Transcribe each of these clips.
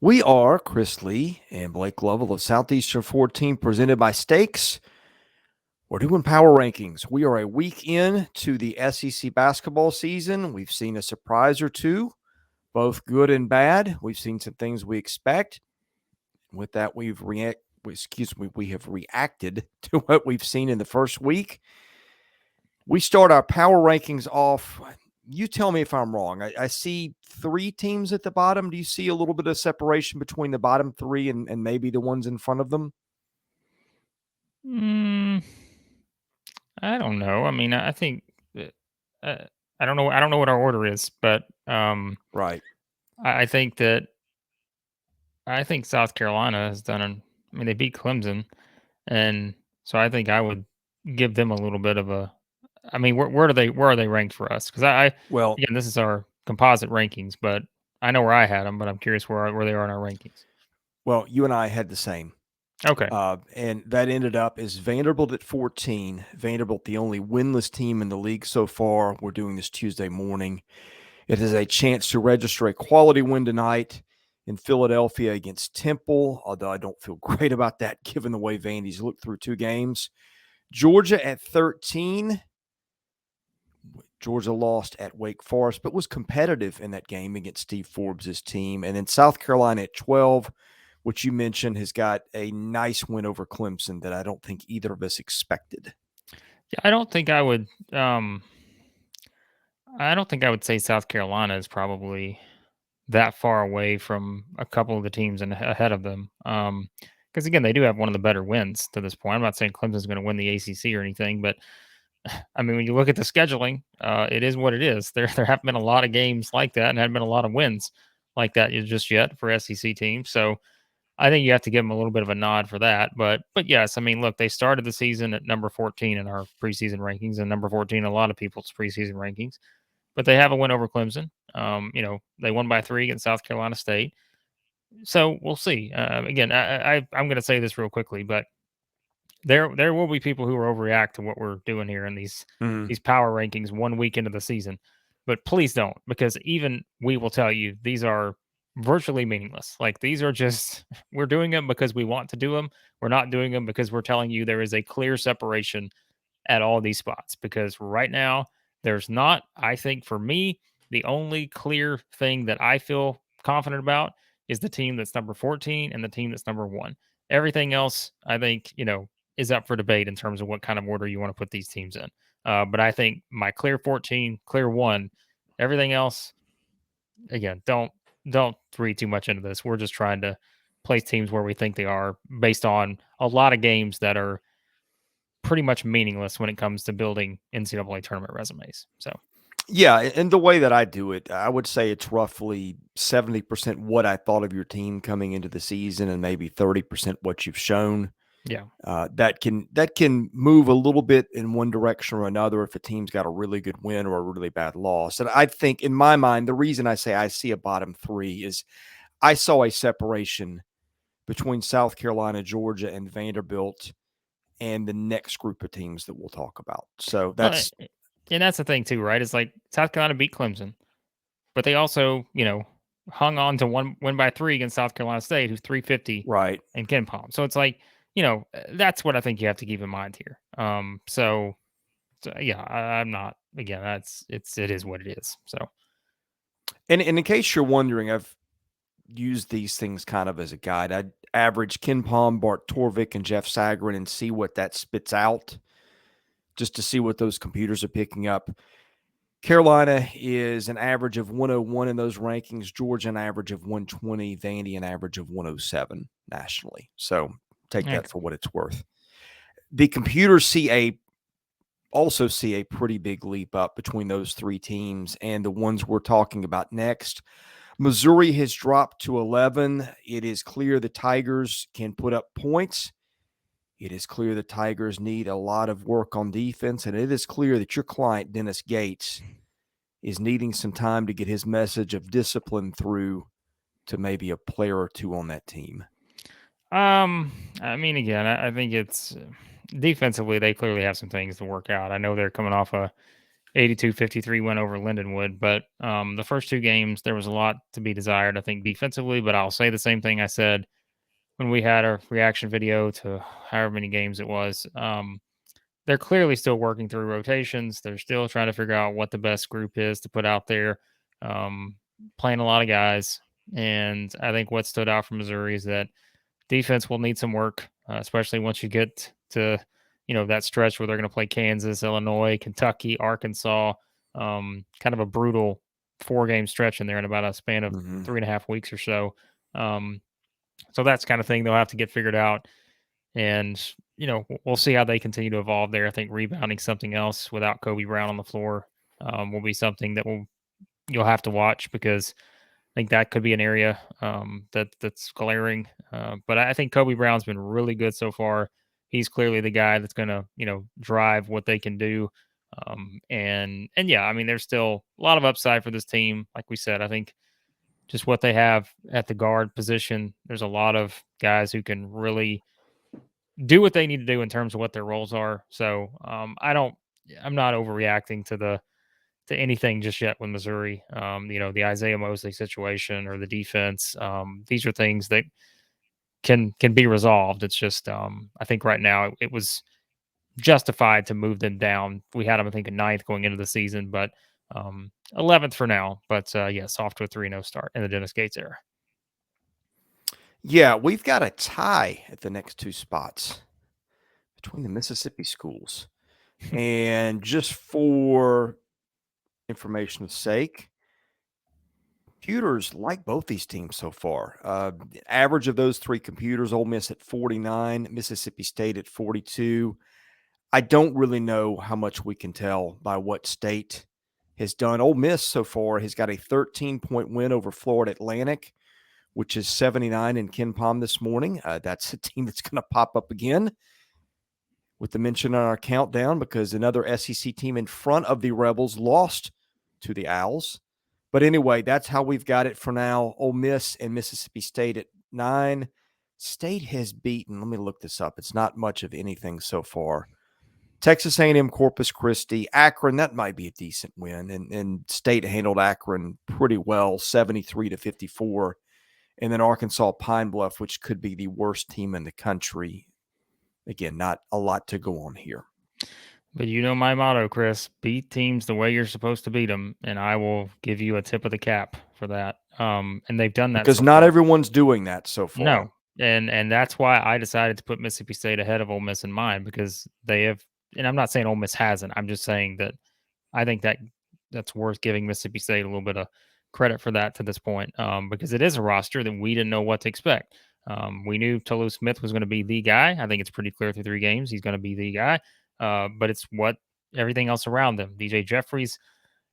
We are Chris Lee and Blake Lovell of Southeastern 14, presented by Stakes. We're doing power rankings. We are a week in to the SEC basketball season. We've seen a surprise or two, both good and bad. We've seen some things we expect. With that, we have reacted to what we've seen in the first week. We start our power rankings off. You tell me if I'm wrong. I see three teams at the bottom. Do you see a little bit of separation between the bottom three and maybe the ones in front of them? Mm, I don't know. I mean, I think that, uh, I don't know. I don't know what our order is, but Right. I think that I think South Carolina has done. I mean, they beat Clemson, and so I think I would give them a little bit of a. I mean, where are they ranked for us? Because I Well, again, this is our composite rankings, but I know where I had them, but I'm curious where they are in our rankings. you and I had the same. Okay. And that ended up as Vanderbilt at 14. Vanderbilt, the only winless team in the league so far. We're doing this Tuesday morning. It is a chance to register a quality win tonight in Philadelphia against Temple, although I don't feel great about that given the way Vandy's looked through two games. Georgia at 13. Georgia lost at Wake Forest, but was competitive in that game against Steve Forbes' team. And then South Carolina at 12, which you mentioned has got a nice win over Clemson that I don't think either of us expected. Yeah, I don't think I would. I don't think I would say South Carolina is probably that far away from a couple of the teams ahead of them. Because again, they do have one of the better wins to this point. I'm not saying Clemson's going to win the ACC or anything, but I mean, when you look at the scheduling, it is what it is. There haven't been a lot of games like that, and haven't been a lot of wins like that just yet for SEC teams. So I think you have to give them a little bit of a nod for that. But yes, I mean, look, they started the season at number 14 in our preseason rankings, and number 14 in a lot of people's preseason rankings. But they have a win over Clemson. They won by 3 against South Carolina State. So we'll see. Again, I'm going to say this real quickly, but there will be people who will overreact to what we're doing here in Mm. these power rankings 1 week into the season. But please don't, because even we will tell you these are virtually meaningless. Like these are just we're doing them because we want to do them. We're not doing them because we're telling you there is a clear separation at all these spots. Because right now there's not. I think for me, the only clear thing that I feel confident about is the team that's number 14 and the team that's number 1. Everything else, I think, is up for debate in terms of what kind of order you want to put these teams in. But I think my clear 14, clear 1, everything else, again, don't read too much into this. We're just trying to place teams where we think they are based on a lot of games that are pretty much meaningless when it comes to building NCAA tournament resumes. So Yeah, and the way that I do it, I would say it's roughly 70% what I thought of your team coming into the season and maybe 30% what you've shown. yeah, That can move a little bit in one direction or another if a team's got a really good win or a really bad loss. And I think in my mind, the reason I say I see a bottom three is I saw a separation between South Carolina, Georgia, and Vanderbilt and the next group of teams that we'll talk about. So well, that's and that's the thing too, right? It's like South Carolina beat Clemson, but they also, hung on to one win by 3 against South Carolina State, who's 350 right. in Ken Palm. So it's like, that's what I think you have to keep in mind here. So yeah, I'm not. Again, it is what it is. So And in case you're wondering, I've used these things kind of as a guide. I'd average Ken Palm, Bart Torvik, and Jeff Sagarin and see what that spits out just to see what those computers are picking up. Carolina is an average of 101 in those rankings. Georgia an average of 120. Vandy an average of 107 nationally. So take that okay, for what it's worth. The computers also see a pretty big leap up between those three teams and the ones we're talking about next. Missouri has dropped to 11. It is clear the Tigers can put up points. It is clear the Tigers need a lot of work on defense, and it is clear that your client, Dennis Gates, is needing some time to get his message of discipline through to maybe a player or two on that team. I mean, again, I think it's defensively they clearly have some things to work out. I know they're coming off 82-53 win over Lindenwood. But the first two games, there was a lot to be desired, I think, defensively. But I'll say the same thing I said when we had our reaction video to however many games it was. They're clearly still working through rotations. They're still trying to figure out what the best group is to put out there, playing a lot of guys. And I think what stood out from Missouri is that defense will need some work, especially once you get to, that stretch where they're going to play Kansas, Illinois, Kentucky, Arkansas, kind of a brutal 4-game stretch in there in about a span of 3.5 weeks or so. So that's the kind of thing they'll have to get figured out. And, we'll see how they continue to evolve there. I think rebounding something else without Kobe Brown on the floor will be something that you'll have to watch, because I think that could be an area that's glaring. But I think Kobe Brown's been really good so far. He's clearly the guy that's going to, drive what they can do. And yeah, I mean, there's still a lot of upside for this team. Like we said, I think just what they have at the guard position, there's a lot of guys who can really do what they need to do in terms of what their roles are. So I'm not overreacting to anything just yet with Missouri. The Isaiah Mosley situation or the defense. These are things that can be resolved. It's just I think right now it was justified to move them down. We had them, I think, in 9th going into the season, but 11th for now. But yes, off to a 3-0 start in the Dennis Gates era. Yeah, we've got a tie at the next two spots between the Mississippi schools. And just for information's sake, computers like both these teams so far. Average of those three computers, Ole Miss at 49, Mississippi State at 42. I don't really know how much we can tell by what State has done. Ole Miss so far has got a 13-point win over Florida Atlantic, which is 79 in Ken Palm this morning. That's a team that's going to pop up again with the mention on our countdown, because another SEC team in front of the Rebels lost to the Owls. But anyway, that's how we've got it for now. Ole Miss and Mississippi State at 9. State has beaten, let me look this up, it's not much of anything so far. Texas A&M, Corpus Christi, Akron, that might be a decent win. And State handled Akron pretty well, 73-54. And then Arkansas, Pine Bluff, which could be the worst team in the country. Again, not a lot to go on here. But you know my motto, Chris: beat teams the way you're supposed to beat them, and I will give you a tip of the cap for that. And they've done that because so not far. everyone's doing that so far. No, and that's why I decided to put Mississippi State ahead of Ole Miss in mine, because they have. And I'm not saying Ole Miss hasn't. I'm just saying that I think that's worth giving Mississippi State a little bit of credit for that to this point, because it is a roster that we didn't know what to expect. We knew Tolu Smith was going to be the guy. I think it's pretty clear through 3 games he's going to be the guy. But it's what everything else around them. DJ Jeffries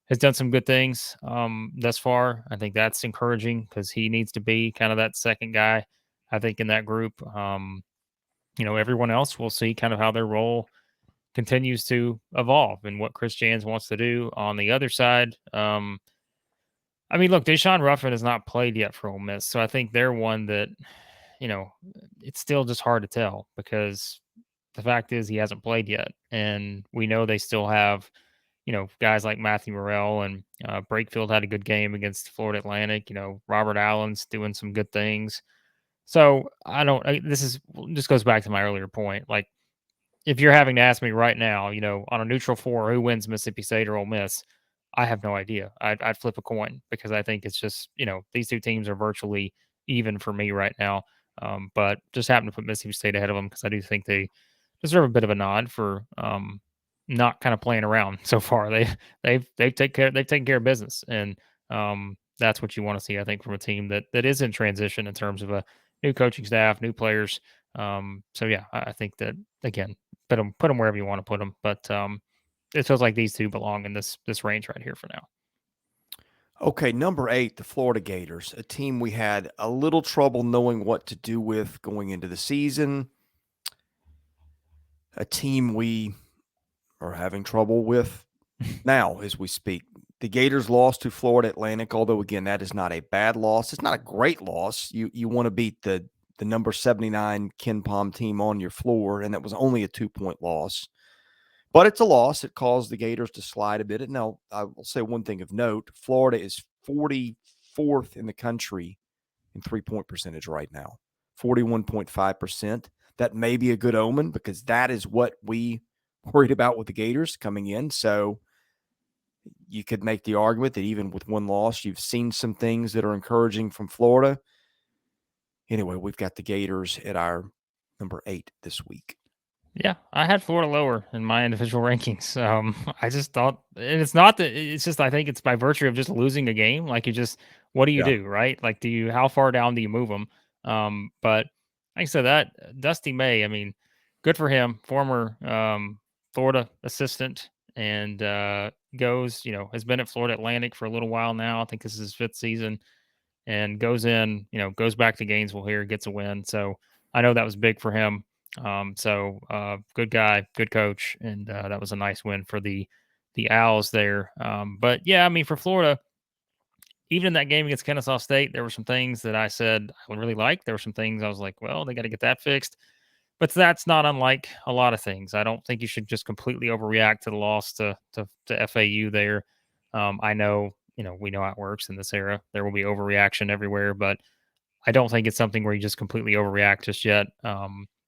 has done some good things thus far. I think that's encouraging, because he needs to be kind of that second guy, I think, in that group. Everyone else, we'll see kind of how their role continues to evolve and what Chris Jans wants to do on the other side. Look, Deshaun Ruffin has not played yet for Ole Miss, so I think they're one that, it's still just hard to tell, because the fact is he hasn't played yet, and we know they still have, guys like Matthew Morrell, and Brakefield had a good game against Florida Atlantic. Robert Allen's doing some good things. So this just goes back to my earlier point. Like, if you're having to ask me right now, on a neutral 4, who wins Mississippi State or Ole Miss, I have no idea. I'd flip a coin, because I think it's just, these two teams are virtually even for me right now. But just happen to put Mississippi State ahead of them, because I do think they deserve a bit of a nod for not kind of playing around so far. They've taken care of business, and that's what you want to see, I think, from a team that is in transition in terms of a new coaching staff, new players. So yeah, I think that, again, put them wherever you want to put them, but it feels like these two belong in this range right here for now. Okay, number 8, the Florida Gators, a team we had a little trouble knowing what to do with going into the season, a team we are having trouble with now as we speak. The Gators lost to Florida Atlantic, although, again, that is not a bad loss. It's not a great loss. You want to beat the number 79 Ken Palm team on your floor, and that was only a 2-point loss. But it's a loss. It caused the Gators to slide a bit. And now, I will say one thing of note. Florida is 44th in the country in three-point percentage right now, 41.5%. That may be a good omen because that is what we worried about with the Gators coming in. So you could make the argument that even with one loss, you've seen some things that are encouraging from Florida. Anyway, we've got the Gators at our number 8 this week. Yeah, I had Florida lower in my individual rankings. I just thought, and it's not that, it's just, I think it's by virtue of just losing a game. Like, you just, what do you Yeah. do, right? Like, how far down do you move them? But like I said, that Dusty May, I mean, good for him, former Florida assistant, and goes, has been at Florida Atlantic for a little while now. I think this is his 5th season, and goes back to Gainesville here, gets a win. So I know that was big for him. Good guy, good coach, and that was a nice win for the Owls there. But yeah, I mean, for Florida, even in that game against Kennesaw State, there were some things that I said I would really like. There were some things I was like, well, they got to get that fixed. But that's not unlike a lot of things. I don't think you should just completely overreact to the loss to FAU there. I know, we know how it works in this era. There will be overreaction everywhere, but I don't think it's something where you just completely overreact just yet.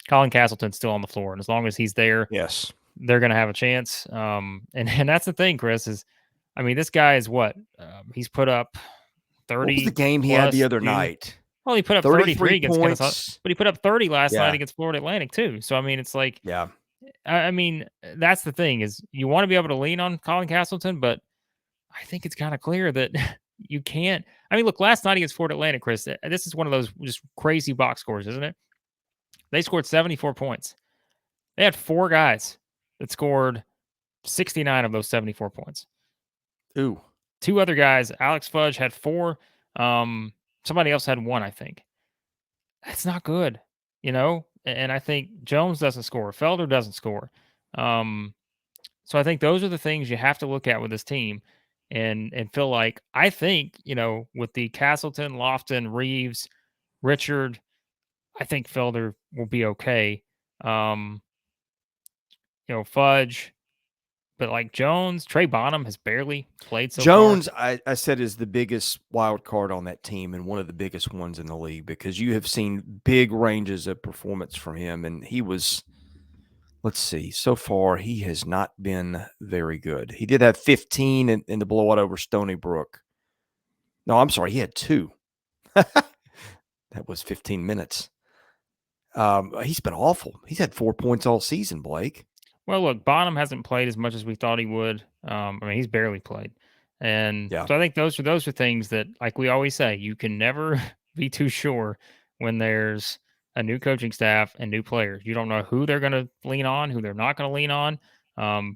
Colin Castleton's still on the floor, and as long as he's there, Yes. they're going to have a chance. And that's the thing, Chris, is, I mean, this guy is what? He's put up 30. What was the game he had the other night? Well, he put up 33 against points. Kennesaw, but he put up 30 last night against Florida Atlantic too. So I mean, it's like, yeah. I mean, that's the thing, is you want to be able to lean on Colin Castleton, but I think it's kind of clear that you can't. I mean, look, last night against Florida Atlantic, Chris, this is one of those just crazy box scores, isn't it? They scored 74 points. They had 4 guys that scored 69 of those 74 points. Ooh. 2 other guys, Alex Fudge had 4. Somebody else had 1, I think. That's not good, And I think Jones doesn't score. Felder doesn't score. So I think those are the things you have to look at with this team, and feel like, I think, with the Castleton, Lofton, Reeves, Richard, I think Felder will be okay. Fudge, but like Jones, Trey Bonham has barely played so Jones, far. I said, is the biggest wild card on that team and one of the biggest ones in the league, because you have seen big ranges of performance from him. And he was, let's see, so far he has not been very good. He did have 15 in the blowout over Stony Brook. No, I'm sorry, he had 2. That was 15 minutes. He's been awful. He's had 4 points all season, Blake. Well, look, Bonham hasn't played as much as we thought he would. I mean, he's barely played. And so I think those are things that, like we always say, you can never be too sure when there's a new coaching staff and new players. You don't know who they're going to lean on, who they're not going to lean on.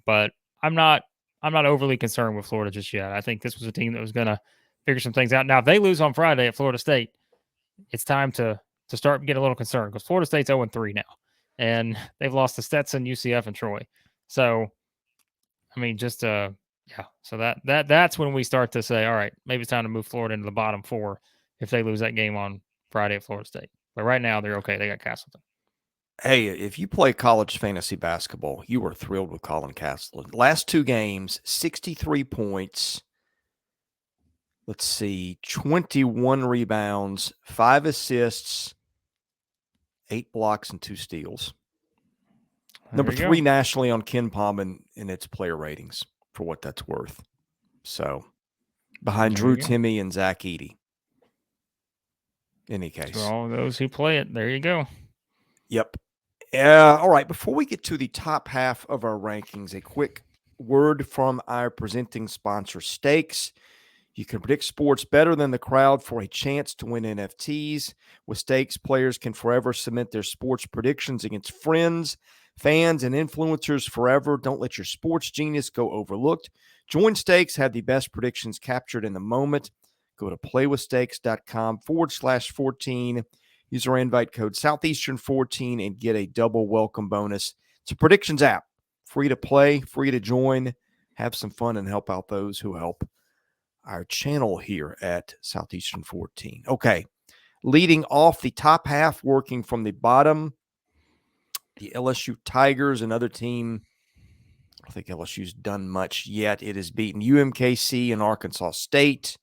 But I'm not overly concerned with Florida just yet. I think this was a team that was going to figure some things out. Now, if they lose on Friday at Florida State, it's time to start getting a little concerned, because Florida State's 0-3 now, and they've lost to Stetson, UCF, and Troy. So, I mean, just yeah. So that's when we start to say, all right, maybe it's time to move Florida into the bottom 4 if they lose that game on Friday at Florida State. But right now, they're okay. They got Castleton. Hey, if you play college fantasy basketball, you are thrilled with Colin Castleton. Last 2 games, 63 points. Let's see, 21 rebounds, 5 assists, 8 blocks, and 2 steals. Number 3 nationally on Ken Palm in its player ratings, for what that's worth. So, behind Drew Timme and Zach Edey. Any case. For all those who play it, there you go. Yep. All right, before we get to the top half of our rankings, a quick word from our presenting sponsor, Stakes. You can predict sports better than the crowd for a chance to win NFTs. With Stakes, players can forever cement their sports predictions against friends, fans, and influencers forever. Don't let your sports genius go overlooked. Join Stakes, have the best predictions captured in the moment. Go to playwithstakes.com/14. Use our invite code Southeastern14 and get a double welcome bonus. It's a predictions app. Free to play, free to join, have some fun, and help out those who help our channel here at Southeastern 14. Okay, leading off the top half, working from the bottom, the LSU Tigers, another team I don't think LSU's done much yet. It has beaten UMKC and Arkansas State.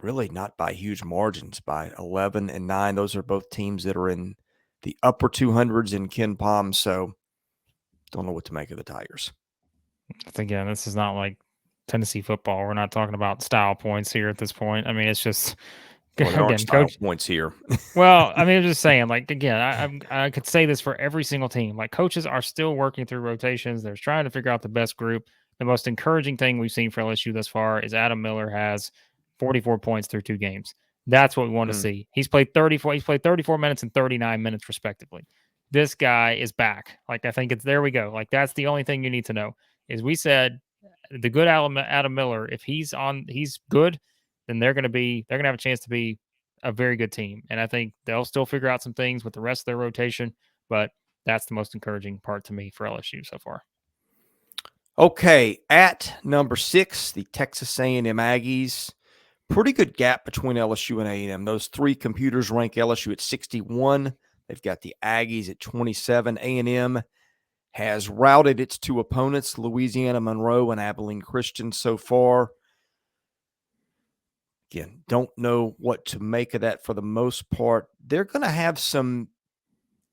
Really not by huge margins, by 11 and 9. Those are both teams that are in the upper 200s in Ken Palm. So don't know what to make of the Tigers. Again, this is not like Tennessee football. We're not talking about style points here at this point. I mean, it's just Well, there aren't again, style coach. points here. Well, I mean, I'm just saying, like again, I could say this for every single team. Like coaches are still working through rotations. They're trying to figure out the best group. The most encouraging thing we've seen for LSU thus far is Adam Miller has 44 points through 2 games. That's what we want to see. He's played 34. He's played 34 minutes and 39 minutes respectively. This guy is back. Like I think it's there we go. Like that's the only thing you need to know is we said the good Adam Miller. If he's good, then they're going to have a chance to be a very good team. And I think they'll still figure out some things with the rest of their rotation, but that's the most encouraging part to me for LSU so far. Okay, at number 6, the Texas A&M Aggies. Pretty good gap between LSU and A&M. Those three computers rank LSU at 61. They've got the Aggies at 27. A&M has routed its two opponents, Louisiana Monroe and Abilene Christian, so far. Again, don't know what to make of that for the most part. They're going to have some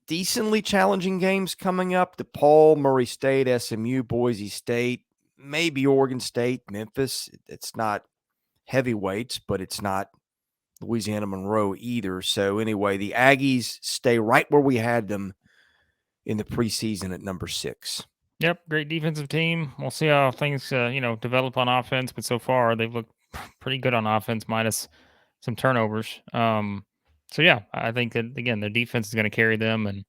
decently challenging games coming up. DePaul, Murray State, SMU, Boise State, maybe Oregon State, Memphis. It's not heavyweights, but it's not Louisiana Monroe either. So anyway, the Aggies stay right where we had them in the preseason at number 6. Yep, great defensive team. We'll see how things develop on offense, but so far they've looked pretty good on offense, minus some turnovers. So yeah, I think that again their defense is going to carry them, and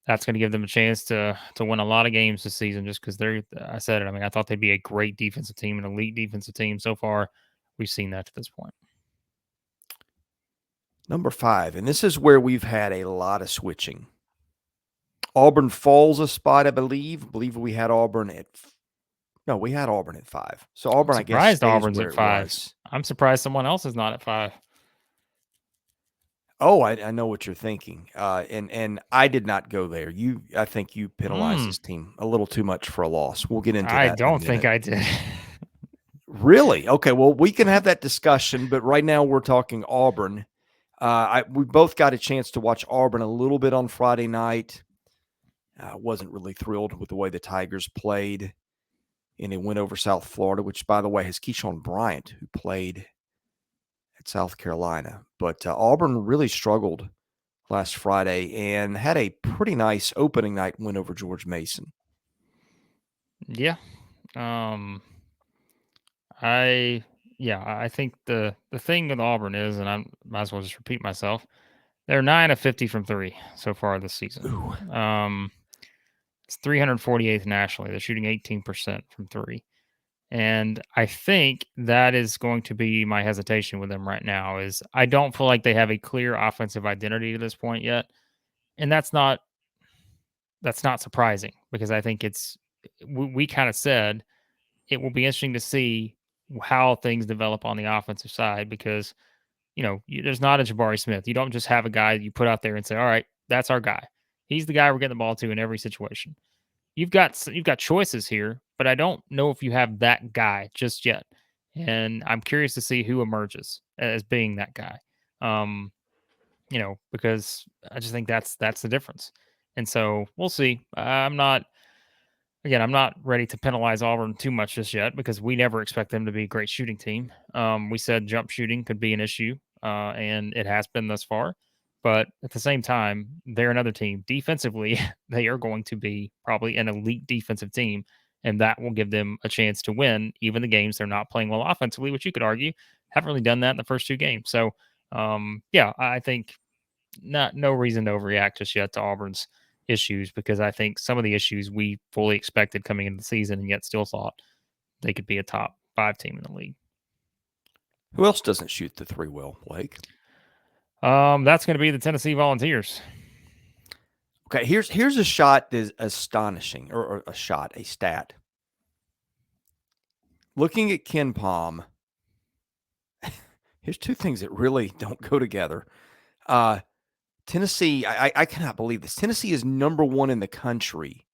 that's going to give them a chance to win a lot of games this season. Just because I said it. I mean, I thought they'd be a great defensive team, an elite defensive team. So far, we've seen that to this point. Number 5, and this is where we've had a lot of switching. Auburn falls a spot, I believe. We had Auburn at we had Auburn at 5. So Auburn, I guess, stays Auburn's where at it 5. was. I'm surprised someone else is not at 5. Oh, I know what you're thinking, and I did not go there. I think you penalized this team a little too much for a loss. We'll get into that. I don't think I did. Really? Okay. Well, we can have that discussion, but right now we're talking Auburn. We both got a chance to watch Auburn a little bit on Friday night. Wasn't really thrilled with the way the Tigers played in a win over South Florida, which, by the way, has Keyshawn Bryant, who played at South Carolina. But Auburn really struggled last Friday and had a pretty nice opening night win over George Mason. Yeah. I think the thing with Auburn is, and I might as well just repeat myself, they're 9 of 50 from 3 so far this season. Ooh. It's 348th nationally. They're shooting 18% from 3. And I think that is going to be my hesitation with them right now is I don't feel like they have a clear offensive identity to this point yet. And that's not surprising because I think we kind of said it will be interesting to see how things develop on the offensive side because, there's not a Jabari Smith. You don't just have a guy that you put out there and say, all right, that's our guy. He's the guy we're getting the ball to in every situation. You've got choices here, but I don't know if you have that guy just yet. And I'm curious to see who emerges as being that guy. Because I just think that's the difference. And so we'll see. I'm not ready to penalize Auburn too much just yet because we never expect them to be a great shooting team. We said jump shooting could be an issue, and it has been thus far. But at the same time, they're another team. Defensively, they are going to be probably an elite defensive team, and that will give them a chance to win even the games they're not playing well offensively, which you could argue haven't really done that in the first 2 games. So, I think no reason to overreact just yet to Auburn's issues because I think some of the issues we fully expected coming into the season and yet still thought they could be a top 5 team in the league. Who else doesn't shoot the 3 well, Blake? That's going to be the Tennessee Volunteers. Okay, here's a shot that is astonishing, or a stat. Looking at Ken Palm, here's 2 things that really don't go together. Tennessee, I cannot believe this. Tennessee is number 1 in the country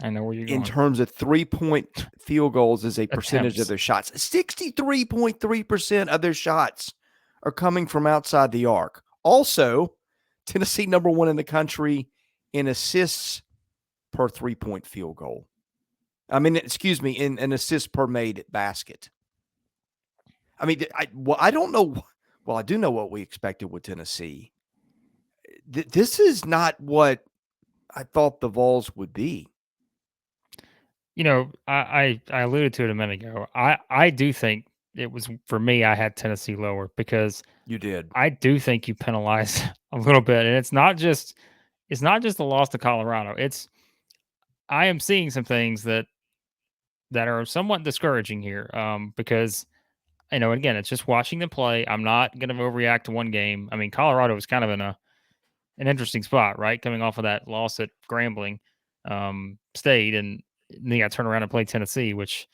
I know where you're in going. terms of 3-point field goals as a percentage of Attempts. their shots. 63.3% of their shots are coming from outside the arc. Also, Tennessee number 1 in the country in assists per 3-point field goal. I mean, excuse me, in an assist per made basket. I mean, I don't know. Well, I do know what we expected with Tennessee. This is not what I thought the Vols would be. I alluded to it a minute ago. I do think it was for me. I had Tennessee lower because You did. I do think you penalize a little bit, and it's not just the loss to Colorado. I am seeing some things that are somewhat discouraging here. Because again, it's just watching them play. I'm not going to overreact to one game. I mean, Colorado was kind of in an interesting spot, right? Coming off of that loss at Grambling State, and then got turned around and played Tennessee, which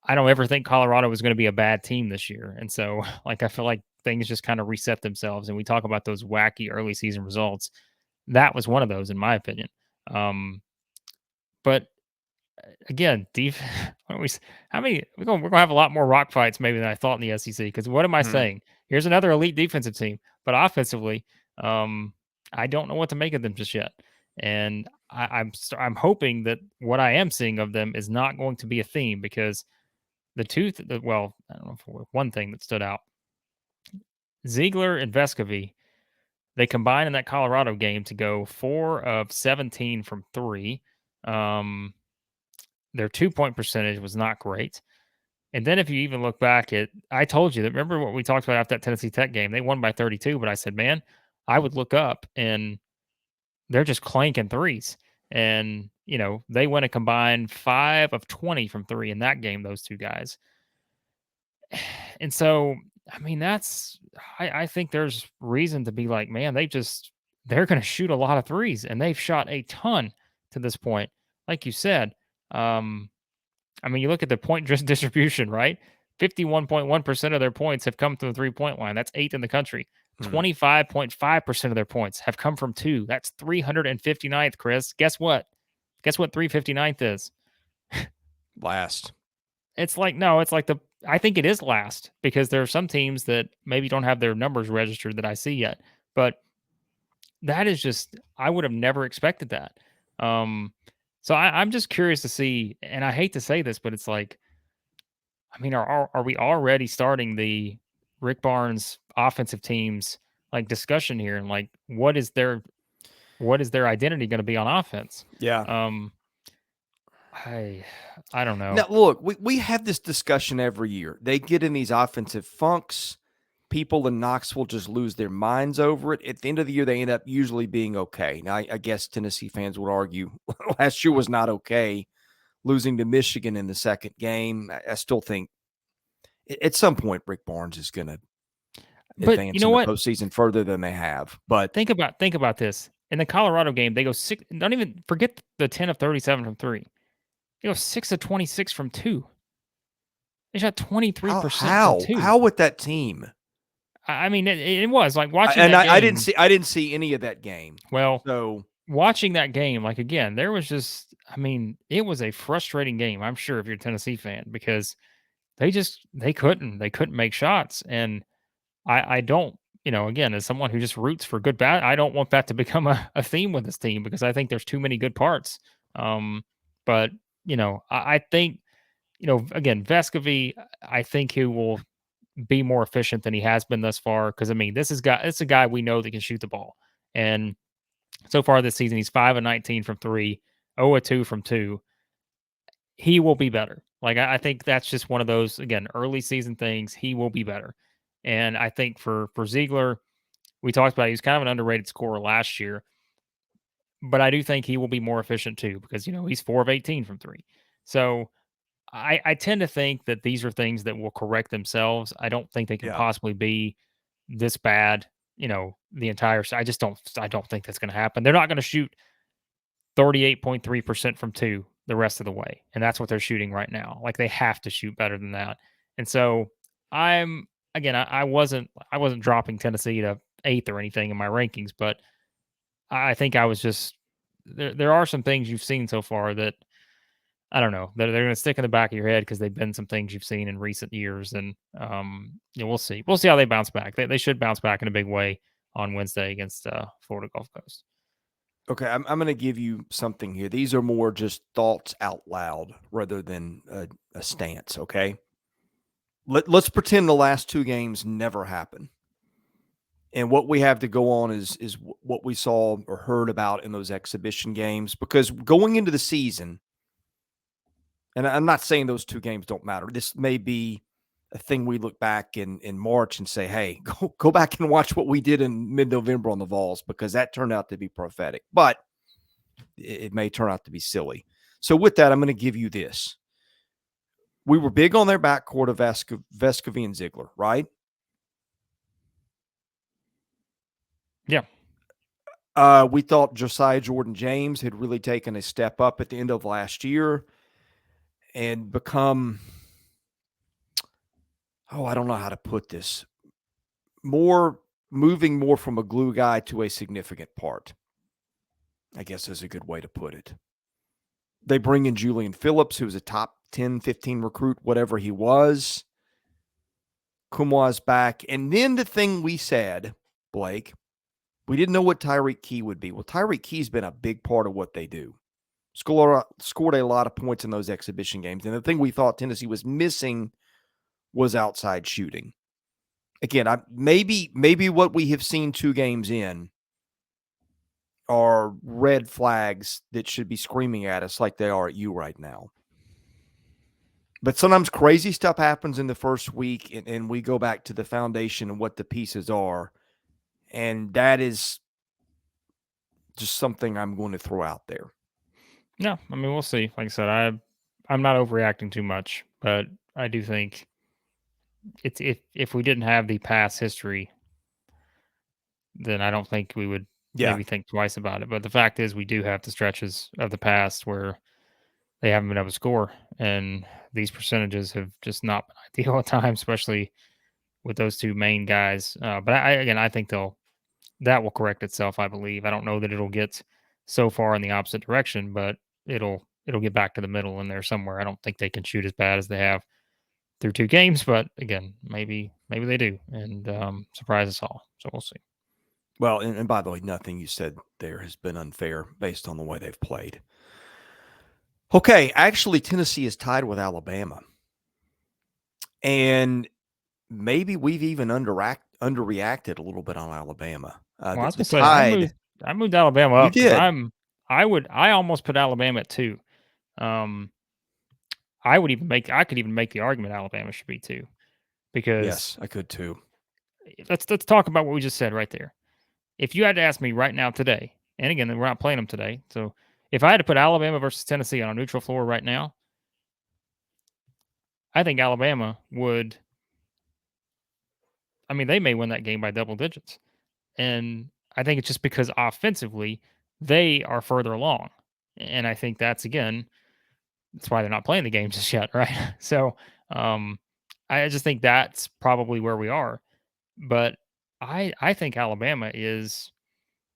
I don't ever think Colorado was going to be a bad team this year. And so, I feel like things just kind of reset themselves. And we talk about those wacky early season results. That was one of those, in my opinion. But again, how many we're gonna have a lot more rock fights maybe than I thought in the SEC. Because what am I saying? Here's another elite defensive team, but offensively, I don't know what to make of them just yet. And I'm hoping that what I am seeing of them is not going to be a theme, because well, I don't know if one thing that stood out, Ziegler and Vescovy, they combined in that Colorado game to go 4 of 17 from 3. Their 2-point percentage was not great. And then if you even look back at, I told you that, remember what we talked about after that Tennessee Tech game? They won by 32, but I said, man, I would look up and they're just clanking threes. And, they went a combined 5 of 20 from 3 in that game, those two guys. And so, I mean, I think there's reason to be like, man, they're going to shoot a lot of threes, and they've shot a ton to this point. Like you said, I mean, you look at the point distribution, right? 51.1% of their points have come from the 3-point line. That's 8th in the country. 25.5% of their points have come from 2. That's 359th, Chris. Guess what? Guess what 359th is? Last. It's like, no, I think it is last, because there are some teams that maybe don't have their numbers registered that I see yet. But that is just, I would have never expected that. So I'm just curious to see, and I hate to say this, but it's like, I mean, are we already starting the Rick Barnes offensive teams discussion here, and what is their identity going to be on offense? Yeah. I don't know. Now, look, we have this discussion every year. They get in these offensive funks. People in Knoxville just lose their minds over it. At the end of the year, they end up usually being okay. Now, I guess Tennessee fans would argue last year was not okay. Losing to Michigan in the second game, I still think at some point Rick Barnes is going to advance in the postseason further than they have. But think about this. In the Colorado game, they go 6. Don't even forget the 10 of 37 from 3. They go 6 of 26 from 2. They shot 23% from 2. How with that team? I mean, it was like watching and that game. I didn't see any of that game. Well, so watching that game, again, there was just, I mean, it was a frustrating game, I'm sure, if you're a Tennessee fan, because they couldn't make shots. And I don't, again, as someone who just roots for good bad, I don't want that to become a theme with this team, because I think there's too many good parts. But I think, again, Vescovy, I think he will be more efficient than he has been thus far. Because I mean, it's a guy we know that can shoot the ball, and so far this season he's 5 of 19 from 3, 0 of 2 from 2. He will be better. I think that's just one of those, again, early season things. He will be better, and I think for Ziegler, we talked about he was kind of an underrated scorer last year, but I do think he will be more efficient too, because he's 4 of 18 from 3. So I tend to think that these are things that will correct themselves. I don't think they can possibly be this bad, the entire. I don't think that's going to happen. They're not going to shoot 38.3% from 2 the rest of the way, and that's what they're shooting right now. They have to shoot better than that. And so I wasn't dropping Tennessee to 8th or anything in my rankings, but I think I was just there are some things you've seen so far that I don't know. They're going to stick in the back of your head because they've been some things you've seen in recent years, and we'll see. We'll see how they bounce back. They should bounce back in a big way on Wednesday against Florida Gulf Coast. Okay, I'm going to give you something here. These are more just thoughts out loud rather than a stance. Okay, let's pretend the last two games never happened, and what we have to go on is what we saw or heard about in those exhibition games. Because going into the season, and I'm not saying those two games don't matter. This may be a thing we look back in March and say, hey, go back and watch what we did in mid-November on the Vols, because that turned out to be prophetic. But it may turn out to be silly. So with that, I'm going to give you this. We were big on their backcourt of Vescovi and Ziegler, right? Yeah. We thought Josiah Jordan-James had really taken a step up at the end of last year and become, I don't know how to put this, moving more from a glue guy to a significant part, I guess is a good way to put it. They bring in Julian Phillips, who was a top 10, 15 recruit, whatever he was. Kumwa's back. And then the thing we said, Blake, we didn't know what Tyreek Key would be. Well, Tyreek Key's been a big part of what they do. Scored a lot of points in those exhibition games. And the thing we thought Tennessee was missing was outside shooting. Again, maybe what we have seen two games in are red flags that should be screaming at us like they are at you right now. But sometimes crazy stuff happens in the first week, and we go back to the foundation and what the pieces are. And that is just something I'm going to throw out there. No, I mean, we'll see. Like I said, I'm not overreacting too much, but I do think it's if we didn't have the past history, then I don't think we would maybe think twice about it. But the fact is, we do have the stretches of the past where they haven't been able to score, and these percentages have just not been ideal at times, especially with those two main guys. But I think that will correct itself. I believe. I don't know that it'll get so far in the opposite direction, but it'll get back to the middle in there somewhere. I don't think they can shoot as bad as they have through two games, but again, maybe they do, and surprise us all. So we'll see. Well, and by the way, nothing you said there has been unfair based on the way they've played. Okay, actually, Tennessee is tied with Alabama. And maybe we've even underreacted a little bit on Alabama. Well, I was The gonna say Tide. I moved Alabama You up because did. I almost put Alabama at 2. I could even make the argument Alabama should be 2 because Yes, I could too. let's talk about what we just said right there. If you had to ask me right now today, and again, we're not playing them today, so if I had to put Alabama versus Tennessee on a neutral floor right now, I think Alabama would. I mean, they may win that game by double digits, and I think it's just because offensively they are further along, and I think that's why they're not playing the game just yet, right? So, I just think that's probably where we are. But I think Alabama is.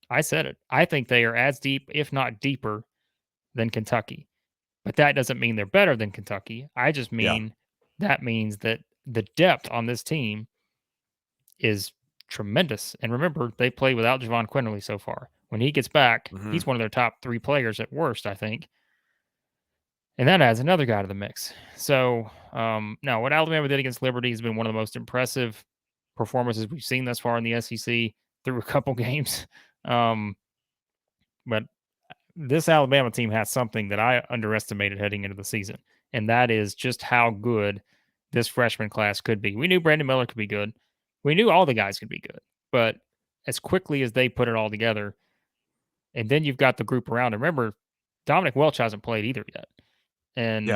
I said it. I think they are as deep, if not deeper, than Kentucky. But that doesn't mean they're better than Kentucky. I just mean that means that the depth on this team is tremendous. And remember, they play without Javon Quinterly so far. When he gets back, he's one of their top 3 players at worst, I think. And that adds another guy to the mix. So, no, what Alabama did against Liberty has been one of the most impressive performances we've seen thus far in the SEC through a couple games. But this Alabama team has something that I underestimated heading into the season, and that is just how good this freshman class could be. We knew Brandon Miller could be good. We knew all the guys could be good. But as quickly as they put it all together, and then you've got the group around. Remember, Dominic Welch hasn't played either yet. And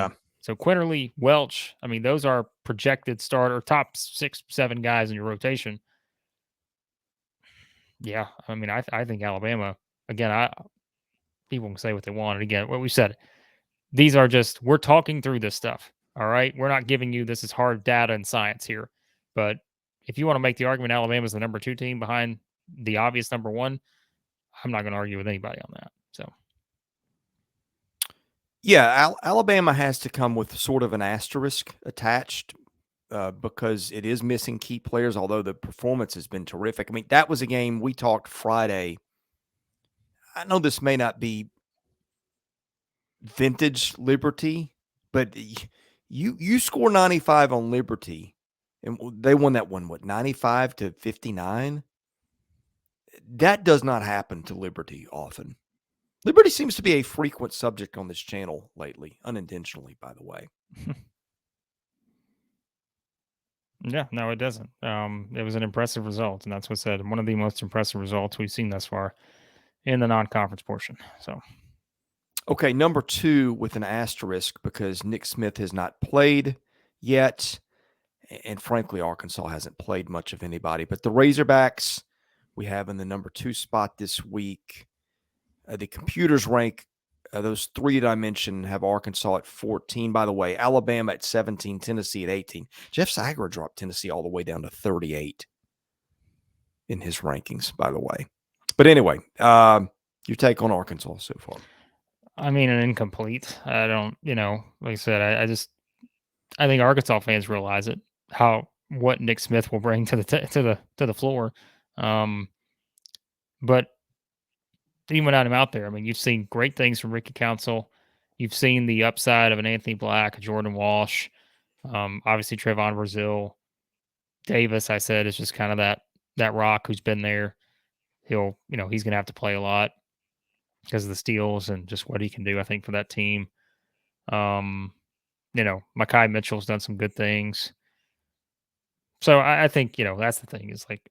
so Quinterly, Welch, I mean, those are projected starter, top 6, 7 guys in your rotation. Yeah, I mean, I think Alabama, again, people can say what they want. And again, what we said, these are just, we're talking through this stuff. All right. We're not giving you this is hard data and science here. But if you want to make the argument Alabama's the number 2 team behind the obvious number 1, I'm not going to argue with anybody on that. So Yeah, Alabama has to come with sort of an asterisk attached because it is missing key players, although the performance has been terrific. I mean, that was a game we talked Friday. I know this may not be vintage Liberty, but you score 95 on Liberty, and they won that one, 95-59? That does not happen to Liberty often. Liberty seems to be a frequent subject on this channel lately, unintentionally, by the way. Yeah, no, it doesn't. It was an impressive result, and that's what said one of the most impressive results we've seen thus far in the non-conference portion. So, Okay, number 2 with an asterisk because Nick Smith has not played yet, and frankly, Arkansas hasn't played much of anybody. But the Razorbacks we have in the number 2 spot this week. The computers rank those three that I mentioned have Arkansas at 14. By the way, Alabama at 17, Tennessee at 18. Jeff Sager dropped Tennessee all the way down to 38 in his rankings, by the way. But anyway, your take on Arkansas so far? I mean, an incomplete. I don't, like I said, I think Arkansas fans realize it what Nick Smith will bring to the floor. But even without him out there, I mean, you've seen great things from Ricky Council. You've seen the upside of an Anthony Black, a Jordan Walsh, obviously Trayvon Brazil, Davis. I said is just kind of that rock who's been there. He's going to have to play a lot because of the steals and just what he can do. I think for that team. Mekhi Mitchell's done some good things. So I think that's the thing is like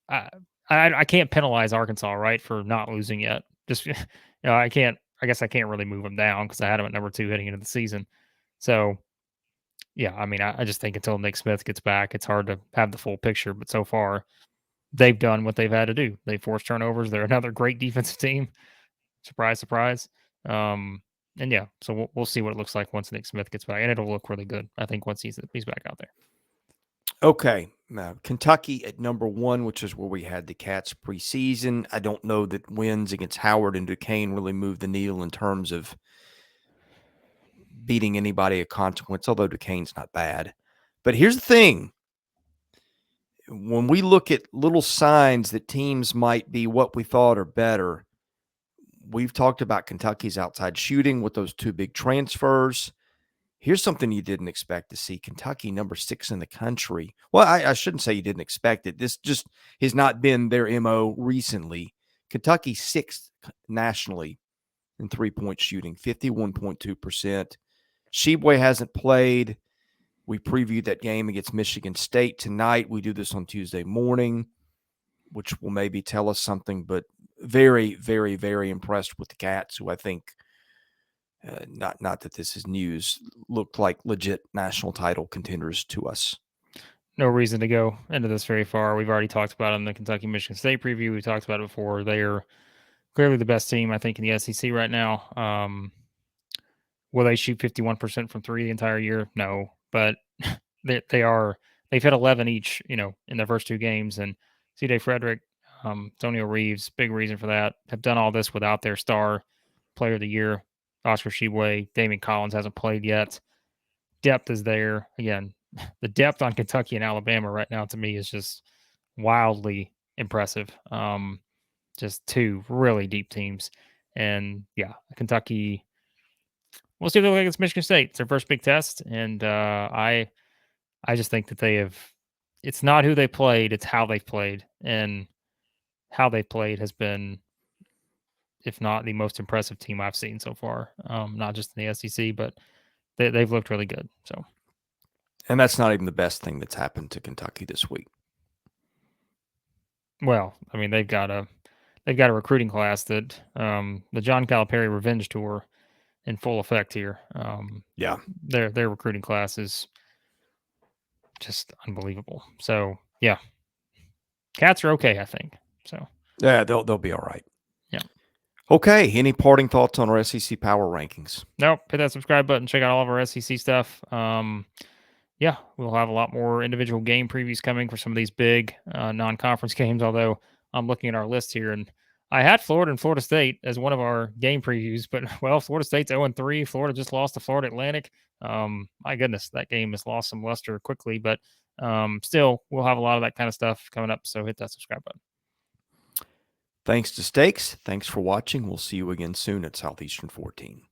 I can't penalize Arkansas right for not losing yet. Just I can't. I guess I can't really move them down because I had them at number 2 heading into the season. So yeah, I mean I just think until Nick Smith gets back, it's hard to have the full picture. But so far, they've done what they've had to do. They forced turnovers. They're another great defensive team. Surprise, surprise. And yeah, so we'll see what it looks like once Nick Smith gets back, and it'll look really good. I think once he's back out there. Okay. Now, Kentucky at number 1, which is where we had the Cats preseason. I don't know that wins against Howard and Duquesne really moved the needle in terms of beating anybody of consequence, although Duquesne's not bad. But here's the thing. When we look at little signs that teams might be what we thought or better, we've talked about Kentucky's outside shooting with those 2 big transfers. Here's something you didn't expect to see. Kentucky, number 6 in the country. Well, I shouldn't say you didn't expect it. This just has not been their MO recently. Kentucky 6th nationally in three-point shooting, 51.2%. Sheboy hasn't played. We previewed that game against Michigan State tonight. We do this on Tuesday morning, which will maybe tell us something, but very, very, very impressed with the Cats, who I think not that this is news, looked like legit national title contenders to us. No reason to go into this very far. We've already talked about it in the Kentucky Michigan State preview. We talked about it before. They are clearly the best team, I think, in the SEC right now. Will they shoot 51% from 3 the entire year? No, but they are. They've hit 11 each, in their first 2 games. And C.J. Frederick, Antonio Reeves, big reason for that, have done all this without their star player of the year, Oscar Tshiebwe. Damian Collins hasn't played yet. Depth is there. Again, the depth on Kentucky and Alabama right now to me is just wildly impressive. Just 2 really deep teams. And yeah, Kentucky, we'll see what they look like against Michigan State. It's their first big test. And I just think that it's not who they played, it's how they've played. And how they played has been, if not the most impressive team I've seen so far, not just in the SEC, but they've looked really good. So, and that's not even the best thing that's happened to Kentucky this week. Well, I mean, they've got a recruiting class that the John Calipari revenge tour in full effect here. Yeah, their recruiting class is just unbelievable. So yeah, Cats are okay, I think. So yeah, they'll be all right. Yeah. Okay. Any parting thoughts on our SEC power rankings? Nope. Hit that subscribe button. Check out all of our SEC stuff. Yeah, we'll have a lot more individual game previews coming for some of these big non-conference games. Although I'm looking at our list here, and I had Florida and Florida State as one of our game previews, but well, Florida State's 0-3. Florida just lost to Florida Atlantic. My goodness, that game has lost some luster quickly, but still, we'll have a lot of that kind of stuff coming up. So hit that subscribe button. Thanks to Stakes. Thanks for watching. We'll see you again soon at Southeastern 14.